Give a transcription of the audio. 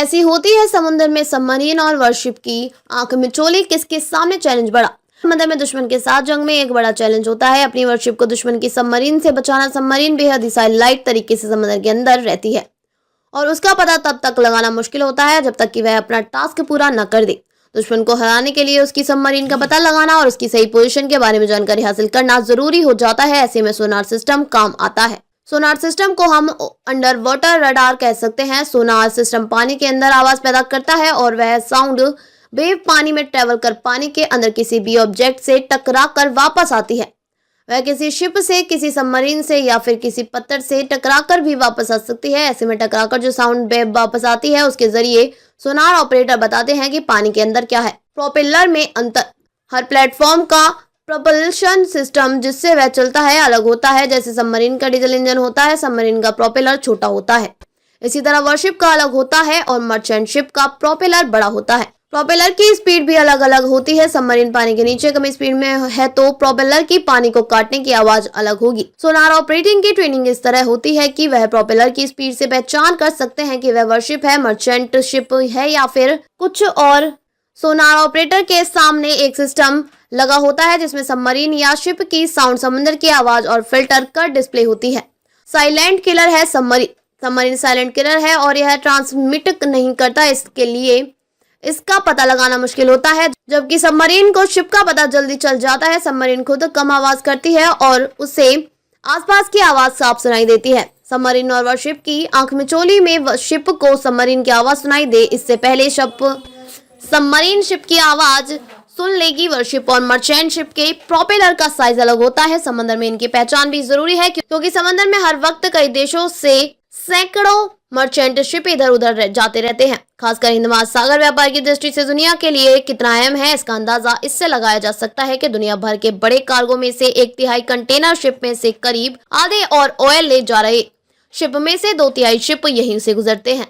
ऐसी होती है समुद्र में सबमरीन और वॉरशिप की आंख मिचौली, किसके सामने चैलेंज बड़ा। समंदर में दुश्मन के साथ जंग में एक बड़ा चैलेंज होता है अपनी वॉरशिप को दुश्मन की सबमरीन से बचाना। सबमरीन बेहद ही साइलाइट तरीके से समंदर के अंदर रहती है और उसका पता तब तक लगाना मुश्किल होता है जब तक कि वह अपना टास्क पूरा न कर दे। दुश्मन को हराने के लिए उसकी सबमरीन का पता लगाना और उसकी सही पोजीशन के बारे में जानकारी हासिल करना जरूरी हो जाता है। ऐसे में सोनार सिस्टम काम आता है। सोनार सिस्टम को हम अंडर वाटर रडार कह सकते हैं। सोनार सिस्टम पानी के अंदर आवाज पैदा करता है और वह साउंड वेव पानी में ट्रेवल कर पानी के अंदर किसी भी ऑब्जेक्ट से टकरा कर वापस आती है। वह किसी शिप से, किसी सबमरीन से या फिर किसी पत्थर से टकराकर भी वापस आ सकती है। ऐसे में टकराकर जो साउंड वेव वापस आती है उसके जरिए सोनार ऑपरेटर बताते हैं कि पानी के अंदर क्या है। प्रोपेलर में अंतर। हर प्लेटफॉर्म का प्रोपल्शन सिस्टम जिससे वह चलता है अलग होता है। जैसे सबमरीन का डीजल इंजन होता है, सबमरीन का प्रोपेलर छोटा होता है। इसी तरह वॉरशिप का अलग होता है और मर्चेंट शिप का प्रोपेलर बड़ा होता है। प्रोपेलर की स्पीड भी अलग अलग होती है। सबमरीन पानी के नीचे कम स्पीड में है तो प्रोपेलर की पानी को काटने की आवाज अलग होगी। सोनार ऑपरेटिंग की ट्रेनिंग इस तरह होती है कि वह प्रोपेलर की स्पीड से पहचान कर सकते हैं कि वह वॉरशिप है, मर्चेंट शिप है या फिर कुछ और। सोनार ऑपरेटर के सामने एक सिस्टम लगा होता है जिसमें सबमरीन या शिप की साउंड, समुद्र की आवाज और फिल्टर कर डिस्प्ले होती है। साइलेंट किलर है सबमरीन। सबमरीन साइलेंट किलर है और यह ट्रांसमिट नहीं करता, इसके लिए इसका पता लगाना मुश्किल होता है। जबकि सबमरीन को शिप का पता जल्दी चल जाता है। सबमरीन खुद कम आवाज करती है और उसे आसपास की आवाज साफ सुनाई देती है। सबमरीन और वॉरशिप की आंख मिचौली में शिप को सबमरीन की आवाज सुनाई दे इससे पहले सबमरीन शिप की आवाज सुन लेगी। वॉरशिप और मर्चेंट शिप के प्रोपेलर का साइज अलग होता है। समंदर में इनकी पहचान भी जरूरी है क्योंकि समंदर में हर वक्त कई देशों से सैकड़ों मर्चेंट शिप इधर उधर जाते रहते हैं। खासकर हिंद महासागर व्यापार की दृष्टि से दुनिया के लिए कितना अहम है इसका अंदाजा इससे लगाया जा सकता है कि दुनिया भर के बड़े कार्गो में से 1/3 कंटेनर शिप में से करीब आधे और ऑयल ले जा रहे शिप में से 2/3 शिप यहीं से गुजरते हैं।